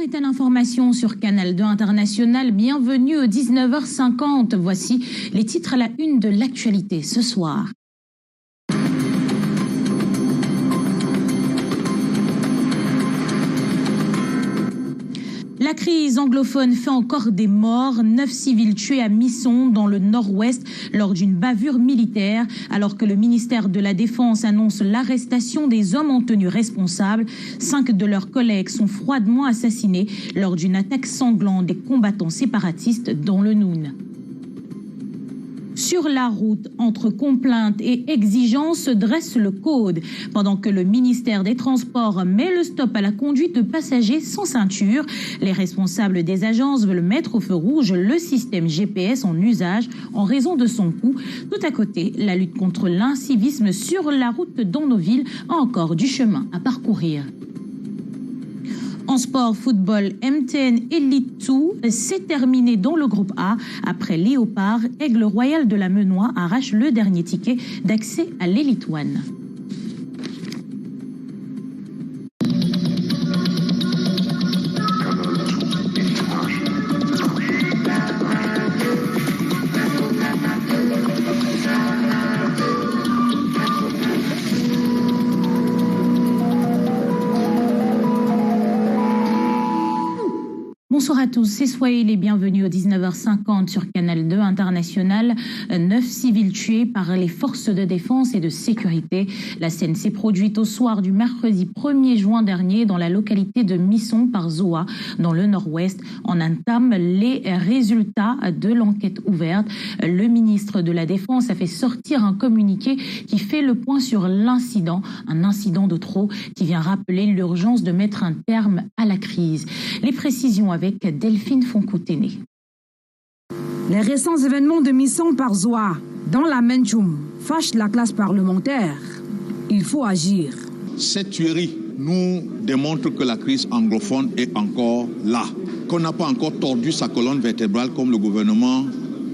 L'heure est à l'information sur Canal 2 International. Bienvenue au 19h50. Voici les titres à la une de l'actualité ce soir. La crise anglophone fait encore des morts. 9 civils tués à Misson, dans le nord-ouest, lors d'une bavure militaire. Alors que le ministère de la Défense annonce l'arrestation des hommes en tenue responsable, 5 de leurs collègues sont froidement assassinés lors d'une attaque sanglante des combattants séparatistes dans le Noun. Sur la route, entre complaintes et exigences, se dresse le code. Pendant que le ministère des Transports met le stop à la conduite de passagers sans ceinture, les responsables des agences veulent mettre au feu rouge le système GPS en usage en raison de son coût. Tout à côté, la lutte contre l'incivisme sur la route dans nos villes a encore du chemin à parcourir. En sport, football, MTN Elite 2 s'est terminé dans le groupe A. Après Léopard, Aigle Royal de la Menoix arrache le dernier ticket d'accès à l'Elite 1. Bonsoir à tous et soyez les bienvenus au 19h50 sur Canal 2 International. 9 civils tués par les forces de défense et de sécurité. La scène s'est produite au soir du mercredi 1er juin dernier dans la localité de Misson par Zoa, dans le nord-ouest. On entame les résultats de l'enquête ouverte. Le ministre de la Défense a fait sortir un communiqué qui fait le point sur l'incident, un incident de trop qui vient rappeler l'urgence de mettre un terme à la crise. Les précisions avec Delphine Foncoutene. Les récents événements de Misson par Zoa, dans la Menchoum, fâchent la classe parlementaire. Il faut agir. Cette tuerie nous démontre que la crise anglophone est encore là, qu'on n'a pas encore tordu sa colonne vertébrale comme le gouvernement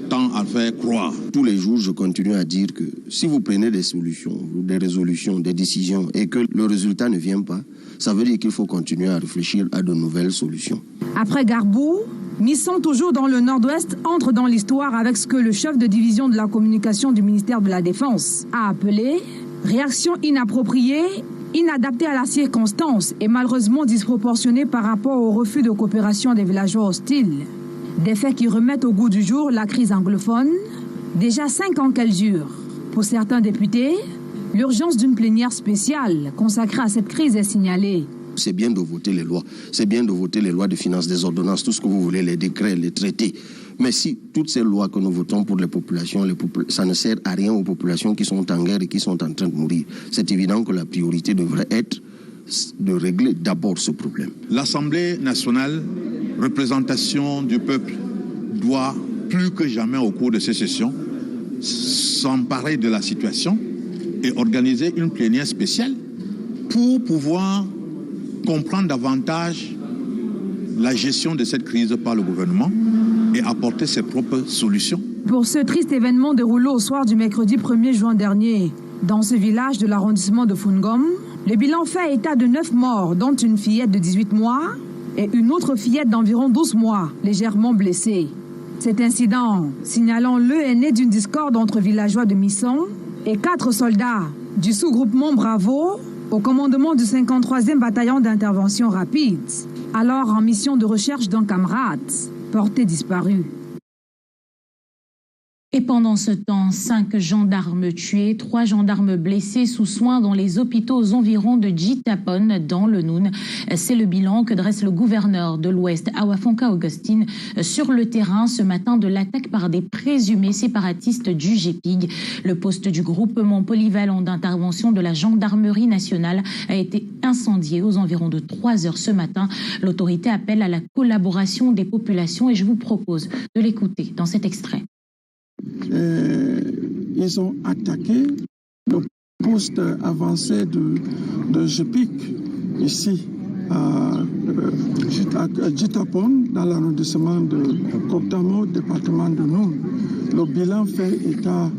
tend à faire croire. Tous les jours, je continue à dire que si vous prenez des solutions, des résolutions, des décisions et que le résultat ne vient pas, ça veut dire qu'il faut continuer à réfléchir à de nouvelles solutions. Après Garbou, Misson, toujours dans le nord-ouest, entre dans l'histoire avec ce que le chef de division de la communication du ministère de la Défense a appelé « réaction inappropriée, inadaptée à la circonstance et malheureusement disproportionnée par rapport au refus de coopération des villageois hostiles ». Des faits qui remettent au goût du jour la crise anglophone. Déjà 5 ans qu'elle dure. Pour certains députés, l'urgence d'une plénière spéciale consacrée à cette crise est signalée. C'est bien de voter les lois. C'est bien de voter les lois de finances, des ordonnances, tout ce que vous voulez, les décrets, les traités. Mais si toutes ces lois que nous votons pour les populations, ça ne sert à rien aux populations qui sont en guerre et qui sont en train de mourir. C'est évident que la priorité devrait être de régler d'abord ce problème. L'Assemblée nationale, représentation du peuple, doit plus que jamais au cours de ces sessions s'emparer de la situation et organiser une plénière spéciale pour pouvoir comprendre davantage la gestion de cette crise par le gouvernement et apporter ses propres solutions. Pour ce triste événement déroulé au soir du mercredi 1er juin dernier, dans ce village de l'arrondissement de Fungom, le bilan fait état de 9 morts, dont une fillette de 18 mois et une autre fillette d'environ 12 mois, légèrement blessée. Cet incident, signalant est né d'une discorde entre villageois de Misson et 4 soldats du sous-groupement Bravo au commandement du 53e bataillon d'intervention rapide, alors en mission de recherche d'un camarade porté disparu. Et pendant ce temps, 5 gendarmes tués, 3 gendarmes blessés sous soins dans les hôpitaux aux environs de Jitapon, dans le Noun. C'est le bilan que dresse le gouverneur de l'Ouest, Awafonka Augustine, sur le terrain ce matin de l'attaque par des présumés séparatistes du GPIG. Le poste du groupement polyvalent d'intervention de la gendarmerie nationale a été incendié aux environs de 3 heures ce matin. L'autorité appelle à la collaboration des populations et je vous propose de l'écouter dans cet extrait. Ils ont attaqué le poste avancé de GPIC ici à Jitapon, dans l'arrondissement de Koptamo, département de Noun. Le bilan fait état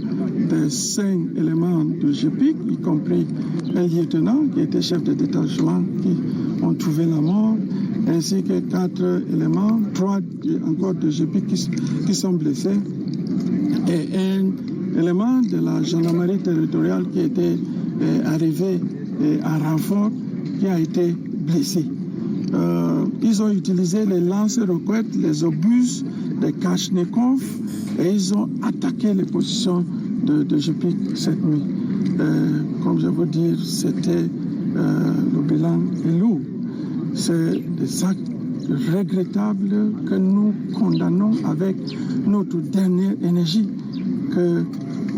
des 5 éléments de GPIC, y compris un lieutenant qui était chef de détachement qui ont trouvé la mort ainsi que 4 éléments, 3 encore de GP qui sont blessés et un élément de la gendarmerie territoriale qui était arrivé à renfort qui a été blessé. Ils ont utilisé les lance-roquettes, les obus, les Kalachnikov et ils ont attaqué les positions de GP cette nuit. Comme je veux dire, c'était le bilan est lourd. C'est des actes regrettables que nous condamnons avec notre dernière énergie, que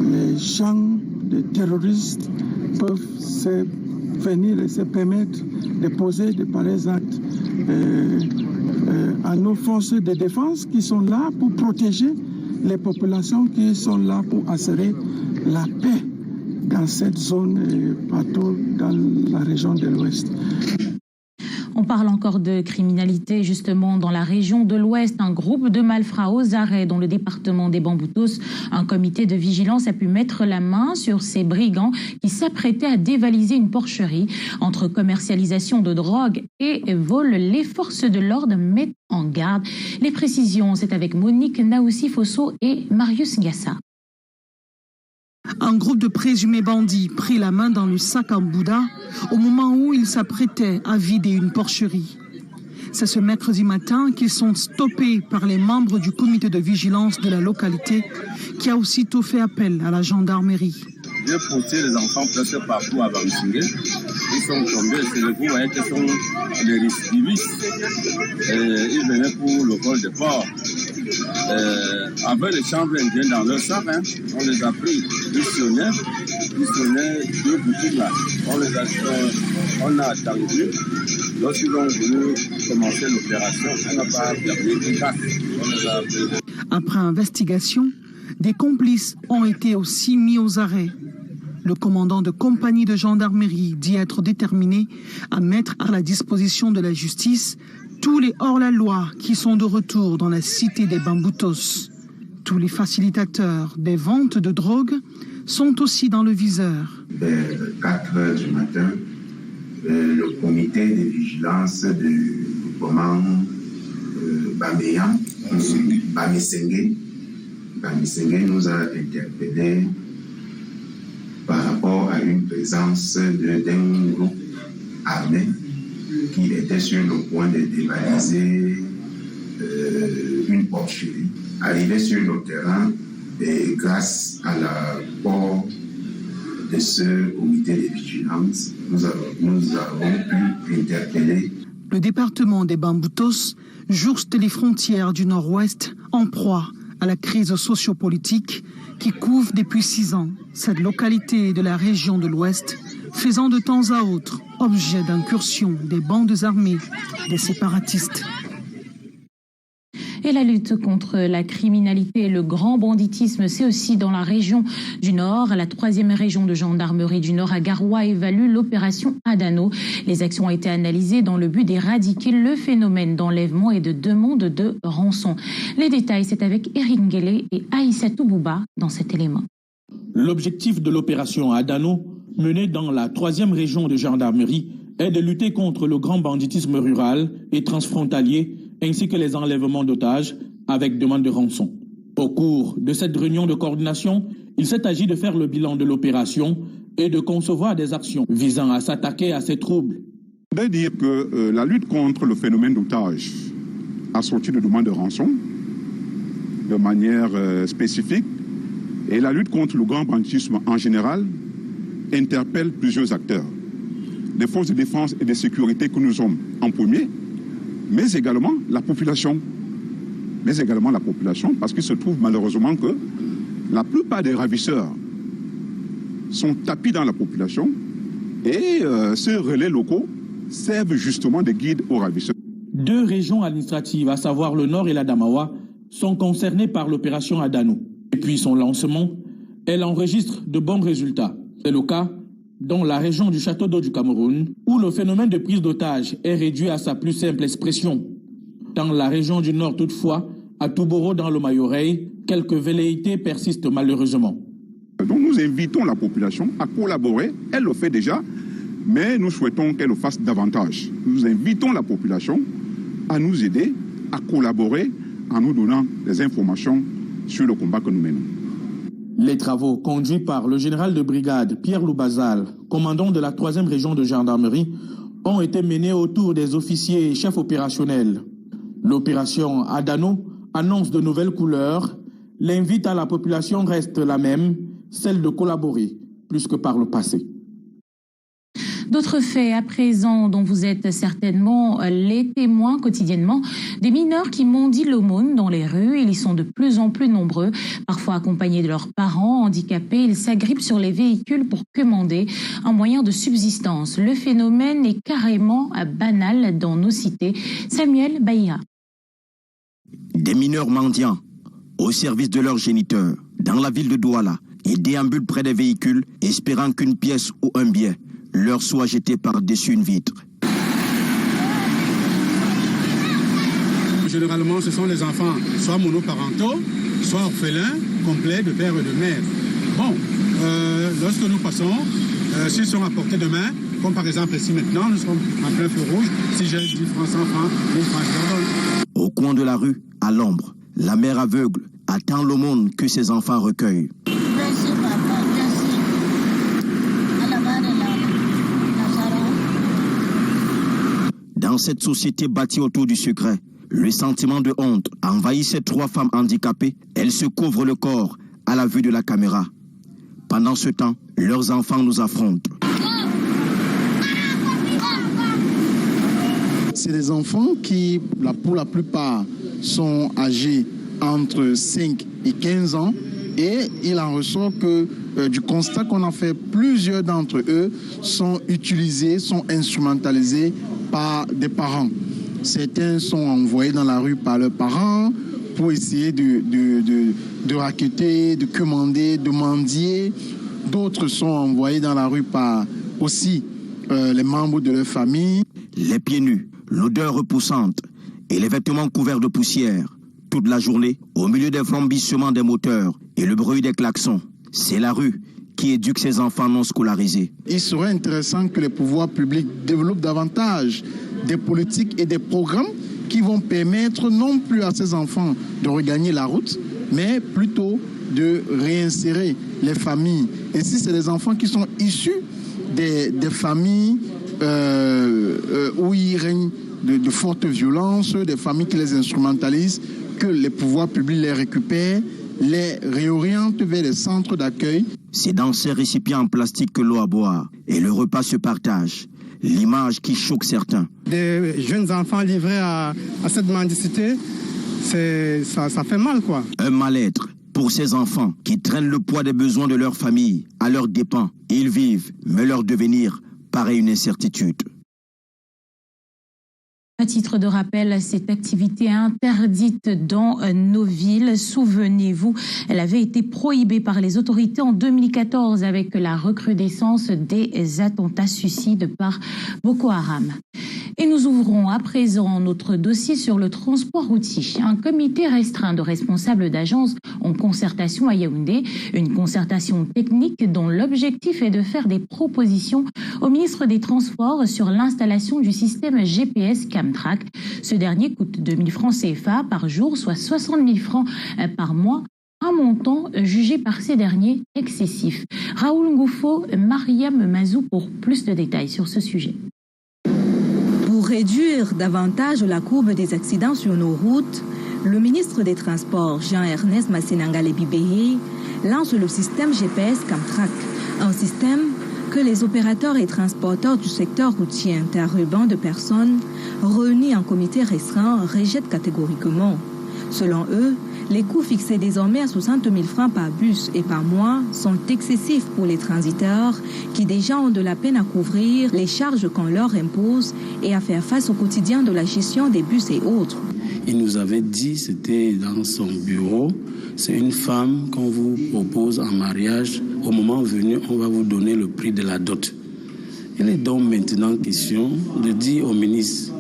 les gens, les terroristes peuvent venir et se permettre de poser de pareils actes à nos forces de défense qui sont là pour protéger les populations, qui sont là pour assurer la paix dans cette zone et partout dans la région de l'Ouest. On parle encore de criminalité justement dans la région de l'Ouest. Un groupe de malfrats aux arrêts dans le département des Bamboutos. Un comité de vigilance a pu mettre la main sur ces brigands qui s'apprêtaient à dévaliser une porcherie. Entre commercialisation de drogue et vol, les forces de l'ordre mettent en garde. Les précisions, c'est avec Monique Naoussi-Fosso et Marius Ngassa. Un groupe de présumés bandits prit la main dans le sac en Bouddha au moment où ils s'apprêtaient à vider une porcherie. C'est ce mercredi matin qu'ils sont stoppés par les membres du comité de vigilance de la localité qui a aussitôt fait appel à la gendarmerie. J'ai poussé les enfants presque partout à Bamissingé. Ils sont tombés, c'est le vous voyez que sont les récidivistes. Ils venaient pour le vol de porc. Avec les chambres indiennes dans leur sac, on les a pris. Ils sonnaient 2 boutiques là. On a attendu. Lorsqu'ils ont voulu commencer l'opération, on n'a pas perdu contact. On les a pris. Après investigation, des complices ont été aussi mis aux arrêts. Le commandant de compagnie de gendarmerie dit être déterminé à mettre à la disposition de la justice tous les hors-la-loi qui sont de retour dans la cité des Bamboutos. Tous les facilitateurs des ventes de drogue sont aussi dans le viseur. Vers 4 heures du matin, le comité de vigilance du groupement Bamissengé nous a interpellés par rapport à une présence d'un groupe armé qui était sur le point de dévaliser une porcherie. Arrivé sur le terrain, et grâce à l'apport de ce comité de vigilance, nous avons pu interpeller. Le département des Bamboutos jouxte les frontières du Nord-Ouest en proie à la crise sociopolitique qui couvre depuis 6 ans cette localité de la région de l'Ouest, faisant de temps à autre objet d'incursions des bandes armées des séparatistes. Et la lutte contre la criminalité et le grand banditisme, c'est aussi dans la région du Nord. La 3e région de gendarmerie du Nord à Garoua évalue l'opération Adano. Les actions ont été analysées dans le but d'éradiquer le phénomène d'enlèvement et de demande de rançon. Les détails, c'est avec Eric Nguele et Aïssatou Bouba dans cet élément. L'objectif de l'opération Adano, menée dans la 3e région de gendarmerie, est de lutter contre le grand banditisme rural et transfrontalier, ainsi que les enlèvements d'otages avec demande de rançon. Au cours de cette réunion de coordination, il s'est agi de faire le bilan de l'opération et de concevoir des actions visant à s'attaquer à ces troubles. Je voudrais dire que la lutte contre le phénomène d'otage assorti de demande de rançon de manière spécifique et la lutte contre le grand banditisme en général interpelle plusieurs acteurs. Les forces de défense et de sécurité que nous sommes en premier, mais également la population. Parce qu'il se trouve malheureusement que la plupart des ravisseurs sont tapis dans la population et ces relais locaux servent justement de guide aux ravisseurs. 2 régions administratives, à savoir le Nord et l'Adamawa, sont concernées par l'opération Adano. Depuis son lancement, elle enregistre de bons résultats. C'est le cas dans la région du Château d'eau du Cameroun, où le phénomène de prise d'otages est réduit à sa plus simple expression. Dans la région du Nord, toutefois, à Touboro dans le Mayorey, quelques velléités persistent malheureusement. Donc nous invitons la population à collaborer, elle le fait déjà, mais nous souhaitons qu'elle le fasse davantage. Nous invitons la population à nous aider, à collaborer en nous donnant des informations sur le combat que nous menons. Les travaux conduits par le général de brigade Pierre Loubazal, commandant de la 3e région de gendarmerie, ont été menés autour des officiers et chefs opérationnels. L'opération Adano annonce de nouvelles couleurs. L'invite à la population reste la même, celle de collaborer plus que par le passé. D'autres faits à présent dont vous êtes certainement les témoins quotidiennement, des mineurs qui mendient l'aumône dans les rues. Ils y sont de plus en plus nombreux, parfois accompagnés de leurs parents handicapés. Ils s'agrippent sur les véhicules pour quémander un moyen de subsistance. Le phénomène est carrément banal dans nos cités. Samuel Baïa. Des mineurs mendiants au service de leurs géniteurs dans la ville de Douala. Ils déambulent près des véhicules espérant qu'une pièce ou un bien leur soit jeté par-dessus une vitre. Généralement, ce sont les enfants, soit monoparentaux, soit orphelins, complets de père et de mère. Bon, lorsque nous passons, s'ils sont à portée de main, comme par exemple ici maintenant, nous sommes en plein feu rouge, si j'ai 10 francs, 100 francs, 1000 francs, je leur donne. Au coin de la rue, à l'ombre, la mère aveugle attend l'aumône que ses enfants recueillent. Merci, papa, merci. Dans cette société bâtie autour du secret, le sentiment de honte envahit ces 3 femmes handicapées. Elles se couvrent le corps à la vue de la caméra. Pendant ce temps, leurs enfants nous affrontent. C'est des enfants qui, pour la plupart, sont âgés entre 5 et 15 ans. Et il en ressort que du constat qu'on a fait, plusieurs d'entre eux sont utilisés, sont instrumentalisés par des parents. Certains sont envoyés dans la rue par leurs parents pour essayer de racketter, de commander, de mendier. D'autres sont envoyés dans la rue par aussi les membres de leur famille. Les pieds nus, l'odeur repoussante et les vêtements couverts de poussière. Toute la journée, au milieu des flambissements des moteurs et le bruit des klaxons. C'est la rue qui éduque ces enfants non scolarisés. Il serait intéressant que les pouvoirs publics développent davantage des politiques et des programmes qui vont permettre non plus à ces enfants de regagner la route, mais plutôt de réinsérer les familles. Et si c'est des enfants qui sont issus des familles où il règne de fortes violences, des familles qui les instrumentalisent, que les pouvoirs publics les récupèrent, les réorientent vers les centres d'accueil. C'est dans ces récipients en plastique que l'eau à boire et le repas se partage. L'image qui choque certains. Des jeunes enfants livrés à cette mendicité, ça fait mal, quoi. Un mal-être pour ces enfants qui traînent le poids des besoins de leur famille à leurs dépens. Ils vivent, mais leur devenir paraît une incertitude. À titre de rappel, cette activité est interdite dans nos villes. Souvenez-vous, elle avait été prohibée par les autorités en 2014 avec la recrudescence des attentats suicides par Boko Haram. Et nous ouvrons à présent notre dossier sur le transport routier. Un comité restreint de responsables d'agences en concertation à Yaoundé, une concertation technique dont l'objectif est de faire des propositions au ministre des Transports sur l'installation du système GPS Camtrack. Ce dernier coûte 2 000 francs CFA par jour, soit 60 000 francs par mois. Un montant jugé par ces derniers excessif. Raoul Ngoufo, Mariam Mazou pour plus de détails sur ce sujet. Pour réduire davantage la courbe des accidents sur nos routes, le ministre des Transports, Jean-Ernest Massénangale Bibéé, lance le système GPS Camtrack, un système que les opérateurs et transporteurs du secteur routier interurbain de personnes, réunis en comité restreint, rejettent catégoriquement. Selon eux, les coûts fixés désormais à 60 000 francs par bus et par mois sont excessifs pour les transiteurs qui déjà ont de la peine à couvrir les charges qu'on leur impose et à faire face au quotidien de la gestion des bus et autres. Il nous avait dit, c'était dans son bureau, c'est une femme qu'on vous propose en mariage. Au moment venu, on va vous donner le prix de la dot. Il est donc maintenant question de dire au ministre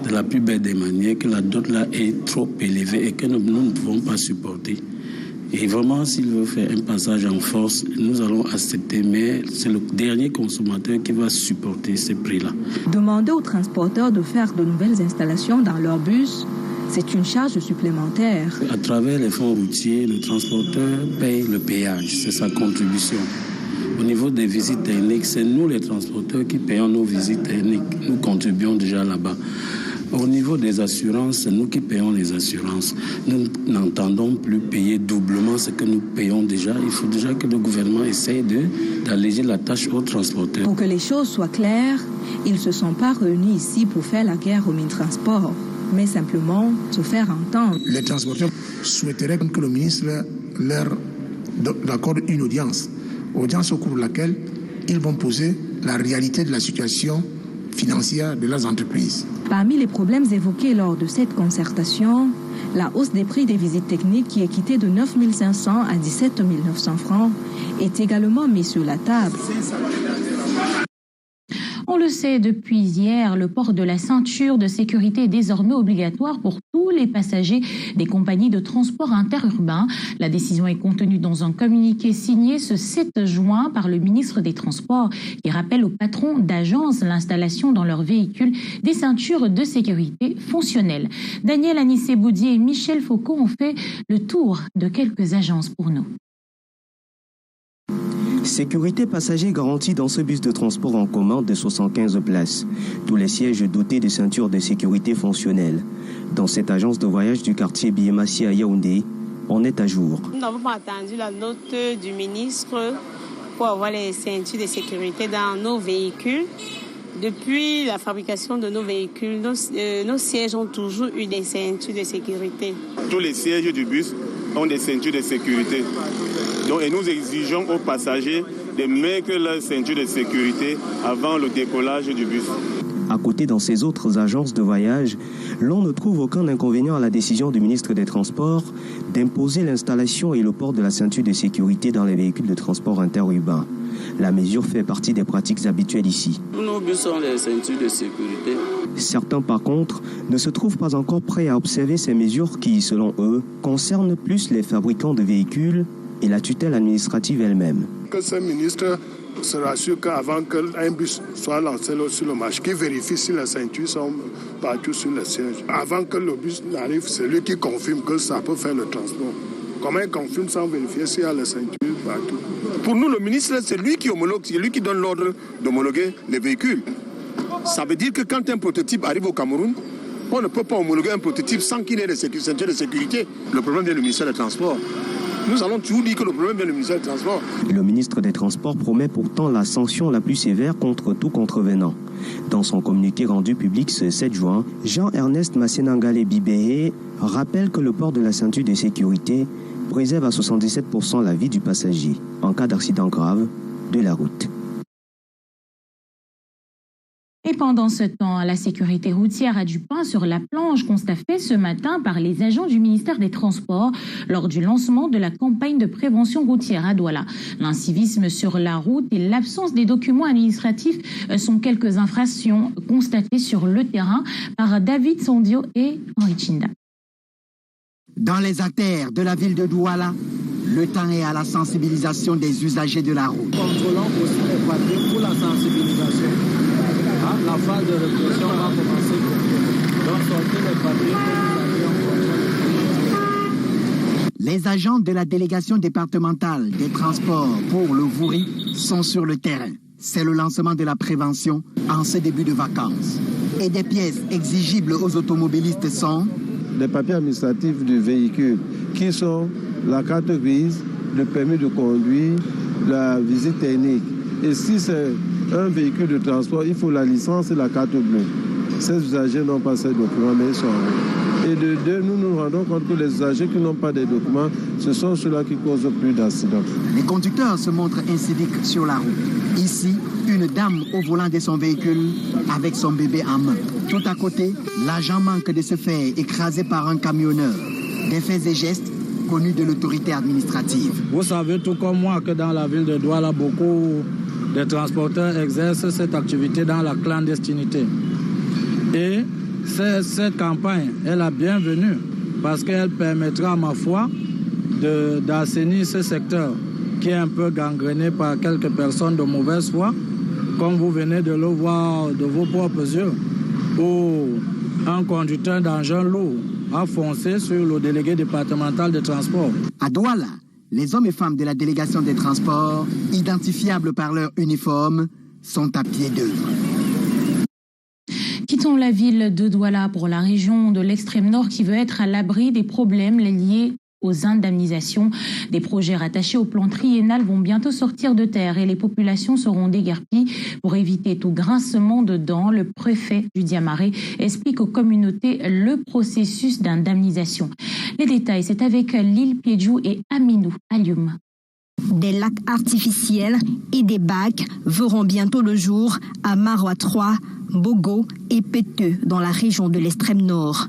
de la plus belle des manières que la dot là est trop élevée et que nous ne pouvons pas supporter. Et vraiment, s'il veut faire un passage en force, nous allons accepter, mais c'est le dernier consommateur qui va supporter ces prix-là. Demander aux transporteurs de faire de nouvelles installations dans leurs bus, c'est une charge supplémentaire. À travers les fonds routiers, le transporteur paye le péage, c'est sa contribution. Au niveau des visites techniques, c'est nous les transporteurs qui payons nos visites techniques. Nous contribuons déjà là-bas. Au niveau des assurances, c'est nous qui payons les assurances. Nous n'entendons plus payer doublement ce que nous payons déjà. Il faut déjà que le gouvernement essaye d'alléger la tâche aux transporteurs. Pour que les choses soient claires, ils ne se sont pas réunis ici pour faire la guerre au Minetransport, mais simplement se faire entendre. Les transporteurs souhaiteraient que le ministre leur accorde une audience au cours de laquelle ils vont poser la réalité de la situation financière de leurs entreprises. Parmi les problèmes évoqués lors de cette concertation, la hausse des prix des visites techniques qui est quittée de 9 500 à 17 900 francs est également mise sur la table. On le sait depuis hier, le port de la ceinture de sécurité est désormais obligatoire pour tous les passagers des compagnies de transport interurbain. La décision est contenue dans un communiqué signé ce 7 juin par le ministre des Transports qui rappelle aux patrons d'agences l'installation dans leurs véhicules des ceintures de sécurité fonctionnelles. Daniel Anissé-Boudier et Michel Foucault ont fait le tour de quelques agences pour nous. Sécurité passagers garantie dans ce bus de transport en commun de 75 places. Tous les sièges dotés de ceintures de sécurité fonctionnelles. Dans cette agence de voyage du quartier Biémassi à Yaoundé, on est à jour. Nous n'avons pas attendu la note du ministre pour avoir les ceintures de sécurité dans nos véhicules. Depuis la fabrication de nos véhicules, nos sièges ont toujours eu des ceintures de sécurité. Tous les sièges du bus ont des ceintures de sécurité. Donc, et nous exigeons aux passagers de mettre leur ceinture de sécurité avant le décollage du bus. À côté, dans ces autres agences de voyage, l'on ne trouve aucun inconvénient à la décision du ministre des Transports d'imposer l'installation et le port de la ceinture de sécurité dans les véhicules de transport interurbain. La mesure fait partie des pratiques habituelles ici. Nos bus ont les ceintures de sécurité. Certains, par contre, ne se trouvent pas encore prêts à observer ces mesures qui, selon eux, concernent plus les fabricants de véhicules et la tutelle administrative elle-même. Que ce ministre se rassure qu'avant qu'un bus soit lancé sur le marché, qu'il vérifie si les ceintures sont partout sur le siège. Avant que le bus n'arrive, c'est lui qui confirme que ça peut faire le transport. Comment il confirme sans vérifier s'il y a les ceintures partout? Pour nous, le ministre, c'est lui qui homologue, c'est lui qui donne l'ordre d'homologuer les véhicules. Ça veut dire que quand un prototype arrive au Cameroun, on ne peut pas homologuer un prototype sans qu'il ait des ceintures de sécurité. Le problème vient du ministère des Transports. Nous allons toujours dire que le problème vient du ministère des Transports. Le ministre des Transports promet pourtant la sanction la plus sévère contre tout contrevenant. Dans son communiqué rendu public ce 7 juin, Jean-Ernest Massénangale Bibéhé rappelle que le port de la ceinture de sécurité préserve à 77% la vie du passager en cas d'accident grave de la route. Et pendant ce temps, la sécurité routière a du pain sur la planche, constat fait ce matin par les agents du ministère des Transports lors du lancement de la campagne de prévention routière à Douala. L'incivisme sur la route et l'absence des documents administratifs sont quelques infractions constatées sur le terrain par David Sondio et Henri Chinda. Dans les artères de la ville de Douala, le temps est à la sensibilisation des usagers de la route. Contrôlons aussi les papiers pour la sensibilisation. La phase de répression va commencer pour donc sortir les papiers que Les agents de la délégation départementale des transports pour le Vouri sont sur le terrain. C'est le lancement de la prévention en ce début de vacances. Et des pièces exigibles aux automobilistes sont les papiers administratifs du véhicule, qui sont la carte grise, le permis de conduire, la visite technique. Et si c'est un véhicule de transport, il faut la licence et la carte bleue. Ces usagers n'ont pas ces documents, mais ils sont en route. Et de deux, nous nous rendons compte que les usagers qui n'ont pas de documents, ce sont ceux-là qui causent plus d'accidents. Les conducteurs se montrent inciviques sur la route. Ici, une dame au volant de son véhicule avec son bébé en main. Tout à côté, l'agent manque de se faire écraser par un camionneur. Des faits et gestes connus de l'autorité administrative. Vous savez tout comme moi que dans la ville de Douala, beaucoup de transporteurs exercent cette activité dans la clandestinité. Et cette campagne est la bienvenue parce qu'elle permettra, à ma foi, d'assainir ce secteur qui est un peu gangréné par quelques personnes de mauvaise foi, comme vous venez de le voir de vos propres yeux, où un conducteur d'engin lourd a foncé sur le délégué départemental de transport. À Douala, les hommes et femmes de la délégation des transports, identifiables par leur uniforme, sont à pied d'œuvre. Quittons la ville de Douala pour la région de l'extrême nord qui veut être à l'abri des problèmes liés aux indemnisations. Des projets rattachés au plan triennal vont bientôt sortir de terre et les populations seront déguerpies. Pour éviter tout grincement de dents, le préfet du Diamaré explique aux communautés le processus d'indemnisation. Les détails, c'est avec Lille Piedjou et Aminou Alioum. Des lacs artificiels et des bacs verront bientôt le jour à Marois 3, Bogo et Peteux dans la région de l'extrême nord.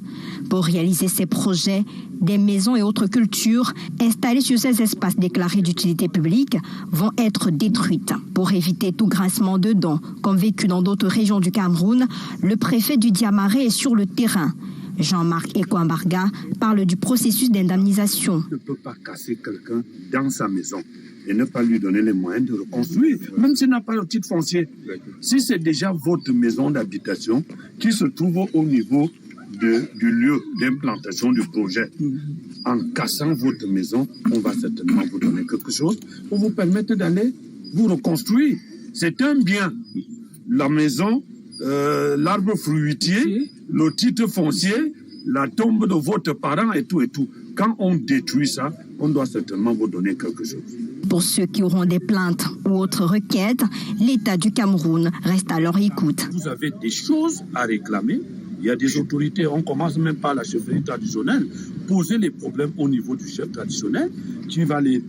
Pour réaliser ces projets, des maisons et autres cultures installées sur ces espaces déclarés d'utilité publique vont être détruites. Pour éviter tout grincement de dents, comme vécu dans d'autres régions du Cameroun, le préfet du Diamaré est sur le terrain. Jean-Marc Ekwambarga parle du processus d'indemnisation. On ne peut pas casser quelqu'un dans sa maison et ne pas lui donner les moyens de reconstruire, même s'il n'a pas le titre foncier. Si c'est déjà votre maison d'habitation qui se trouve au niveau du lieu d'implantation du projet, en cassant votre maison, on va certainement vous donner quelque chose pour vous permettre d'aller vous reconstruire. C'est un bien. La maison, l'arbre fruitier, le titre foncier, la tombe de votre parent et tout et tout. Quand on détruit ça, on doit certainement vous donner quelque chose. Pour ceux qui auront des plaintes ou autres requêtes, l'État du Cameroun reste à leur écoute. Vous avez des choses à réclamer. Il y a des autorités, on commence même par la chefferie traditionnelle, poser les problèmes au niveau du chef traditionnel, qui va les,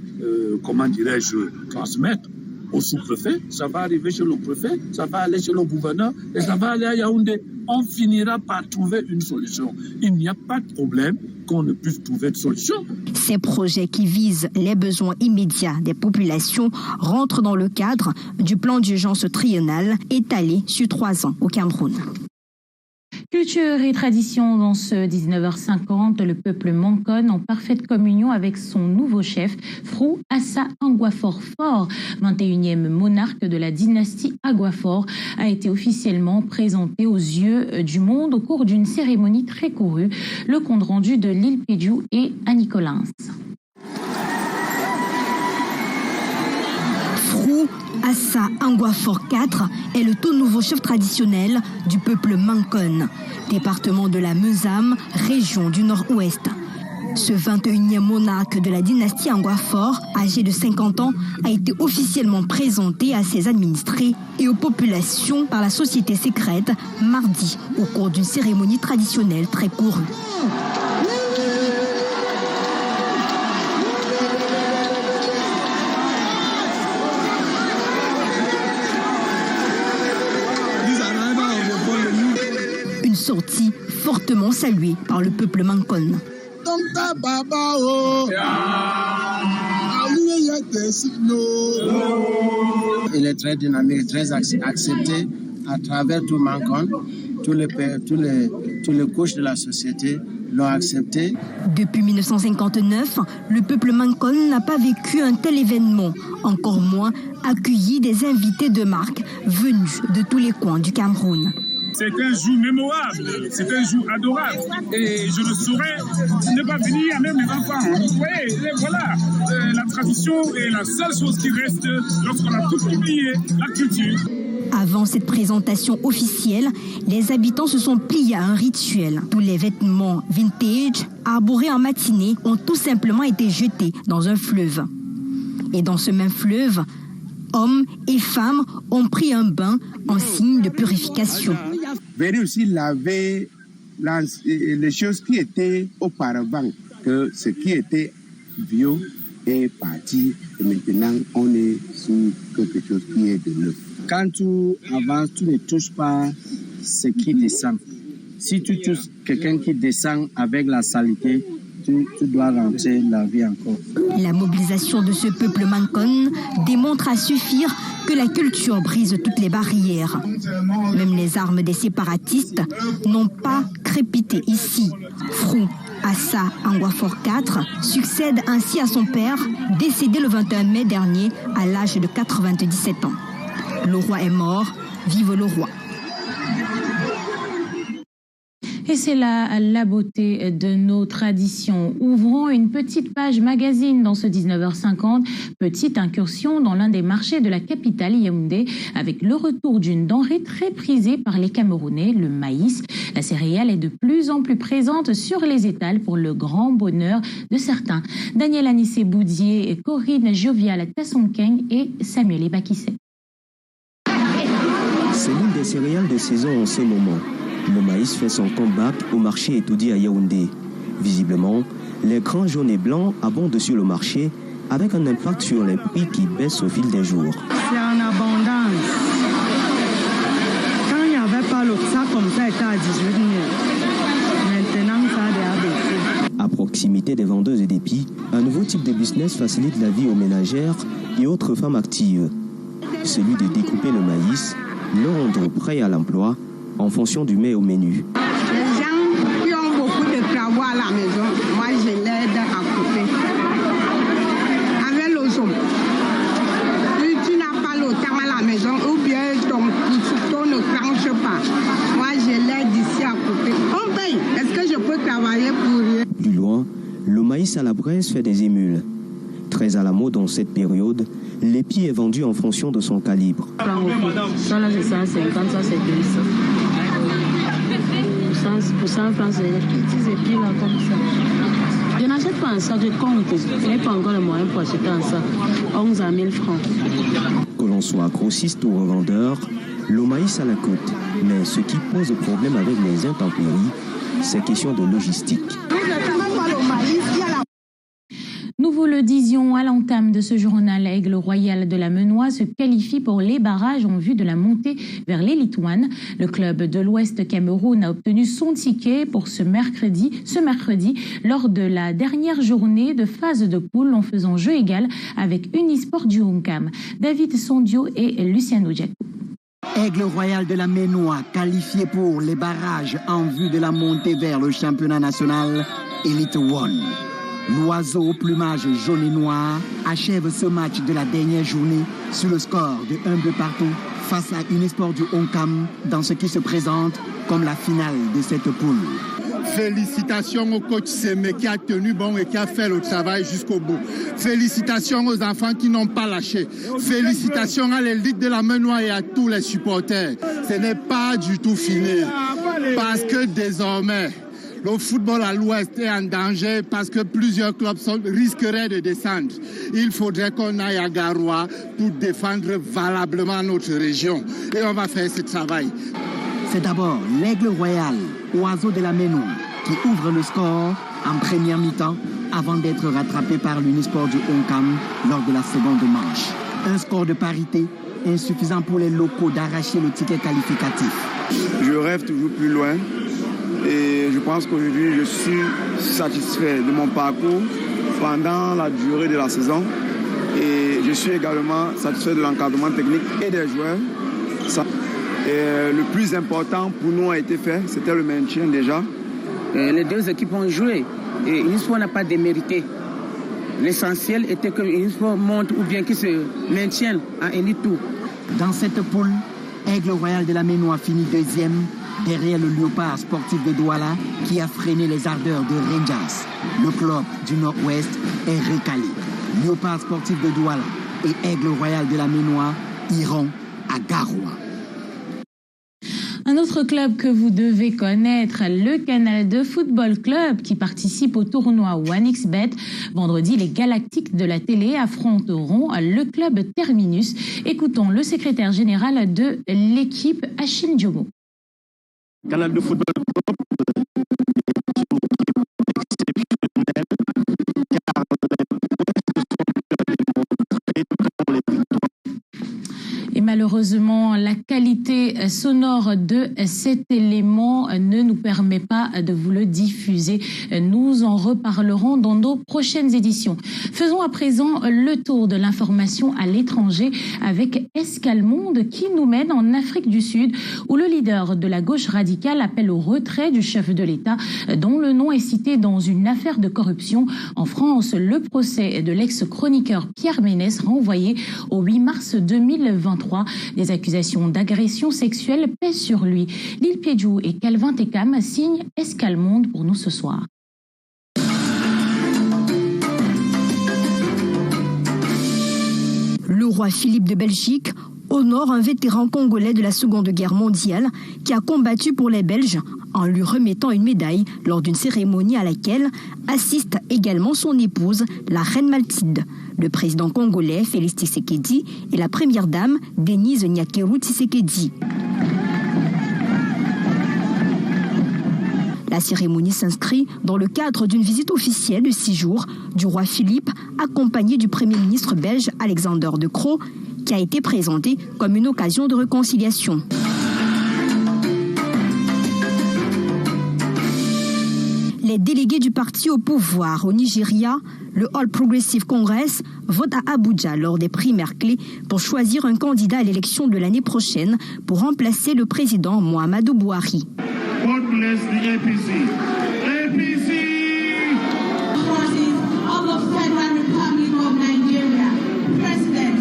transmettre au sous-préfet, ça va arriver chez le préfet, ça va aller chez le gouverneur et ça va aller à Yaoundé. On finira par trouver une solution. Il n'y a pas de problème qu'on ne puisse trouver de solution. Ces projets qui visent les besoins immédiats des populations rentrent dans le cadre du plan d'urgence triennal étalé sur 3 ans au Cameroun. Culture et tradition dans ce 19h50, le peuple Mankon en parfaite communion avec son nouveau chef, Frou Assa Anguafor Fort, 21e monarque de la dynastie Aguafor, a été officiellement présenté aux yeux du monde au cours d'une cérémonie très courue. Le compte rendu de Lille Piedjou et Annie Collins. Frou Assa Anguafor IV est le tout nouveau chef traditionnel du peuple Mankon, département de la Meusam, région du nord-ouest. Ce 21e monarque de la dynastie Anguafor, âgé de 50 ans, a été officiellement présenté à ses administrés et aux populations par la société secrète mardi au cours d'une cérémonie traditionnelle très courue. Sortie fortement saluée par le peuple Mankon. Il est très dynamique, très accepté à travers tout Mankon. Tous les couches de la société l'ont accepté. Depuis 1959, le peuple Mankon n'a pas vécu un tel événement, encore moins accueilli des invités de marque venus de tous les coins du Cameroun. C'est un jour mémorable, c'est un jour adorable. Et je ne saurais ne pas venir, même les enfants. Vous voyez, voilà, la tradition est la seule chose qui reste lorsqu'on a tout oublié, la culture. Avant cette présentation officielle, les habitants se sont pliés à un rituel. Tous les vêtements vintage, arborés en matinée, ont tout simplement été jetés dans un fleuve. Et dans ce même fleuve, hommes et femmes ont pris un bain en signe de purification. Venez aussi laver les choses qui étaient auparavant, que ce qui était vieux est parti et maintenant on est sur quelque chose qui est de neuf. Quand tu avances, tu ne touches pas ce qui descend. Si tu touches quelqu'un qui descend avec la saleté, tu dois rentrer la vie encore. La mobilisation de ce peuple Mankon démontre à suffire que la culture brise toutes les barrières. Même les armes des séparatistes n'ont pas crépité ici. Frou Assa Angwafor IV succède ainsi à son père, décédé le 21 mai dernier à l'âge de 97 ans. Le roi est mort, vive le roi. Et c'est là la beauté de nos traditions. Ouvrons une petite page magazine dans ce 19h50. Petite incursion dans l'un des marchés de la capitale Yaoundé avec le retour d'une denrée très prisée par les Camerounais, le maïs. La céréale est de plus en plus présente sur les étals pour le grand bonheur de certains. Daniel Anissé Boudier, Corinne Jovial Tassonkeng et Samuel Ebakissé. C'est l'une des céréales de saison en ce moment. Le maïs fait son comeback au marché étourdi à Yaoundé. Visiblement, les grains jaunes et blancs abondent sur le marché avec un impact sur les prix qui baissent au fil des jours. C'est en abondance. Quand il n'y avait pas le sac comme ça, il était à 18 000. Maintenant, ça a baissé. À proximité des vendeuses d'épis, un nouveau type de business facilite la vie aux ménagères et autres femmes actives. Celui de découper le maïs, le rendre prêt à l'emploi en fonction du mets au menu. Les gens qui ont beaucoup de travaux à la maison, moi je l'aide à couper. Avec le son. Si tu n'as pas le temps à la maison ou bien ton couteau ne tranche pas, moi je l'aide ici à couper. On paye. Est-ce que je peux travailler pour rien? Plus loin, le maïs à la braise fait des émules. Très à la mode en cette période, l'épi est vendu en fonction de son calibre. Ça là c'est 150, ça c'est 200. Pour 100 francs, c'est des petits épis là comme ça. Je n'achète pas un sac, je compte. Je n'ai pas encore le moyen pour acheter un sac. 11 à 1000 francs. Que l'on soit grossiste ou revendeur, le maïs a la cote. Mais ce qui pose problème avec les intempéries, c'est question de logistique. Nous vous le disions à l'entame de ce journal, Aigle Royal de la Menoie se qualifie pour les barrages en vue de la montée vers l'Elite One. Le club de l'Ouest Cameroun a obtenu son ticket pour ce mercredi lors de la dernière journée de phase de poule en faisant jeu égal avec Unisport du Honkam. David Sondio et Luciano Diaco. Aigle Royal de la Menoie qualifié pour les barrages en vue de la montée vers le championnat national Elite One. L'oiseau au plumage jaune et noir achève ce match de la dernière journée sur le score de 1 partout face à Unisport du Honkam dans ce qui se présente comme la finale de cette poule. Félicitations au coach Sémé qui a tenu bon et qui a fait le travail jusqu'au bout. Félicitations aux enfants qui n'ont pas lâché. Félicitations à l'élite de la Menoie et à tous les supporters. Ce n'est pas du tout fini parce que désormais, le football à l'Ouest est en danger parce que plusieurs clubs risqueraient de descendre. Il faudrait qu'on aille à Garoua pour défendre valablement notre région. Et on va faire ce travail. C'est d'abord l'Aigle Royal, oiseau de la Menoie, qui ouvre le score en première mi-temps avant d'être rattrapé par l'Unisport du Honkam lors de la seconde manche. Un score de parité insuffisant pour les locaux d'arracher le ticket qualificatif. Je rêve toujours plus loin. Et je pense qu'aujourd'hui, je suis satisfait de mon parcours pendant la durée de la saison. Et je suis également satisfait de l'encadrement technique et des joueurs. Et le plus important pour nous a été fait, c'était le maintien déjà. Les deux équipes ont joué et Unisport n'a pas démérité. L'essentiel était que Unisport monte ou bien qu'il se maintienne en Elite 2. Dans cette poule, Aigle Royal de la Menoie finit deuxième, derrière le Léopard sportif de Douala qui a freiné les ardeurs de Rangers. Le club du Nord-Ouest est recalé. Léopard sportif de Douala et Aigle Royal de la Menoie iront à Garoua. Un autre club que vous devez connaître, le Canal 2 Football Club, qui participe au tournoi OneXBet. Vendredi, les Galactiques de la télé affronteront le club Terminus. Écoutons le secrétaire général de l'équipe, Achim Diomo. Canal 2 Football Club Et malheureusement, la qualité sonore de cet élément ne nous permet pas de vous le diffuser. Nous en reparlerons dans nos prochaines éditions. Faisons à présent le tour de l'information à l'étranger avec Escale Monde qui nous mène en Afrique du Sud où le leader de la gauche radicale appelle au retrait du chef de l'État dont le nom est cité dans une affaire de corruption. En France, le procès de l'ex-chroniqueur Pierre Ménès renvoyé au 8 mars 2023. Des accusations d'agression sexuelle pèsent sur lui. Lil Piedjou et Calvin Tekam signent Escale Monde pour nous ce soir. Le roi Philippe de Belgique honore un vétéran congolais de la Seconde Guerre mondiale qui a combattu pour les Belges en lui remettant une médaille lors d'une cérémonie à laquelle assiste également son épouse, la reine Mathilde, le président congolais Félix Tshisekedi et la première dame Denise Nyakeru Tshisekedi. La cérémonie s'inscrit dans le cadre d'une visite officielle de 6 jours du roi Philippe, accompagné du Premier ministre belge Alexander De Croo, qui a été présentée comme une occasion de réconciliation. Les délégués du parti au pouvoir au Nigeria, le All Progressive Congress, votent à Abuja lors des primaires clés pour choisir un candidat à l'élection de l'année prochaine pour remplacer le président Muhammadu Buhari. God bless the APC. APC! Forces of the Federal Republic of Nigeria. President.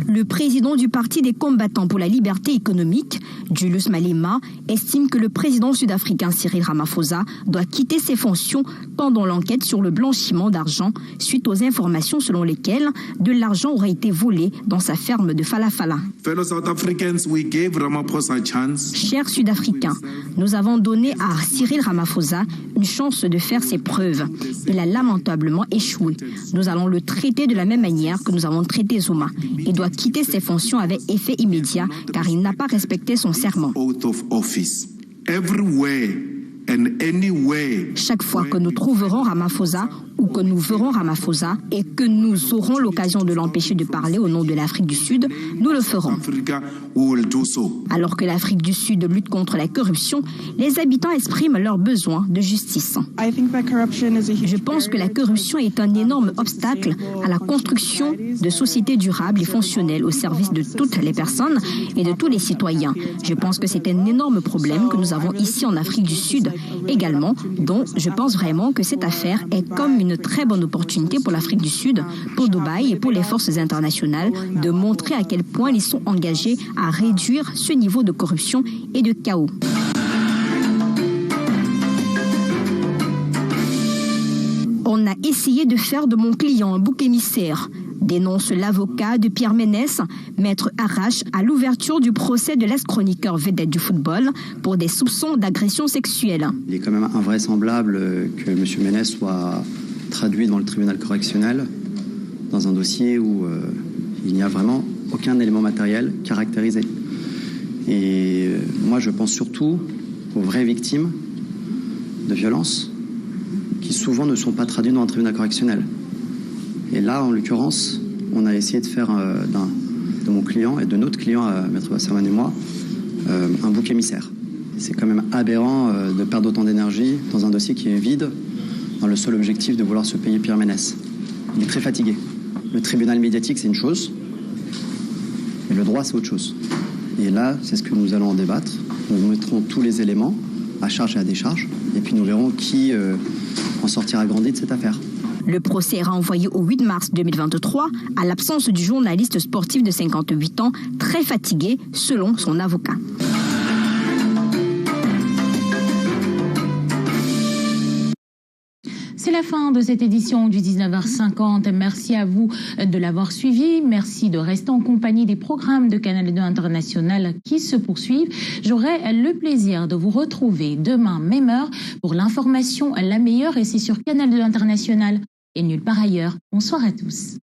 Le président du Parti des combattants pour la liberté économique, Julius Malema, estime que le président sud-africain Cyril Ramaphosa doit quitter ses fonctions pendant l'enquête sur le blanchiment d'argent suite aux informations selon lesquelles de l'argent aurait été volé dans sa ferme de Falafala. Chers Sud-Africains, nous avons donné à Cyril Ramaphosa une chance de faire ses preuves. Il a lamentablement échoué. Nous allons le traiter de la même manière que nous avons traité Zuma. Il doit quitter ses fonctions avec effet immédiat car il n'a pas respecté son serment. Chaque fois que nous trouverons Ramaphosa ou que nous verrons Ramaphosa et que nous aurons l'occasion de l'empêcher de parler au nom de l'Afrique du Sud, nous le ferons. Alors que l'Afrique du Sud lutte contre la corruption, les habitants expriment leur besoin de justice. Je pense que la corruption est un énorme obstacle à la construction de sociétés durables et fonctionnelles au service de toutes les personnes et de tous les citoyens. Je pense que c'est un énorme problème que nous avons ici en Afrique du Sud également, dont je pense vraiment que cette affaire est comme une très bonne opportunité pour l'Afrique du Sud, pour Dubaï et pour les forces internationales de montrer à quel point ils sont engagés à réduire ce niveau de corruption et de chaos. On a essayé de faire de mon client un bouc émissaire, dénonce l'avocat de Pierre Ménès, Maître Arrache, à l'ouverture du procès de l'ex-chroniqueur vedette du football pour des soupçons d'agression sexuelle. Il est quand même invraisemblable que M. Ménès soit traduit devant le tribunal correctionnel dans un dossier où il n'y a vraiment aucun élément matériel caractérisé. Et moi, je pense surtout aux vraies victimes de violences qui souvent ne sont pas traduites dans un tribunal correctionnel. Et là, en l'occurrence, on a essayé de faire de mon client et de notre client, Maître Wasserman et moi, un bouc émissaire. C'est quand même aberrant de perdre autant d'énergie dans un dossier qui est vide, dans le seul objectif de vouloir se payer Pierre Ménès. Il est très fatigué. Le tribunal médiatique, c'est une chose, mais le droit, c'est autre chose. Et là, c'est ce que nous allons en débattre. Nous mettrons tous les éléments à charge et à décharge, et puis nous verrons qui en sortira grandi de cette affaire. Le procès est renvoyé au 8 mars 2023 à l'absence du journaliste sportif de 58 ans, très fatigué, selon son avocat. C'est la fin de cette édition du 19h50. Merci à vous de l'avoir suivi. Merci de rester en compagnie des programmes de Canal 2 International qui se poursuivent. J'aurai le plaisir de vous retrouver demain, même heure, pour l'information la meilleure, et c'est sur Canal 2 International et nulle part ailleurs. Bonsoir à tous.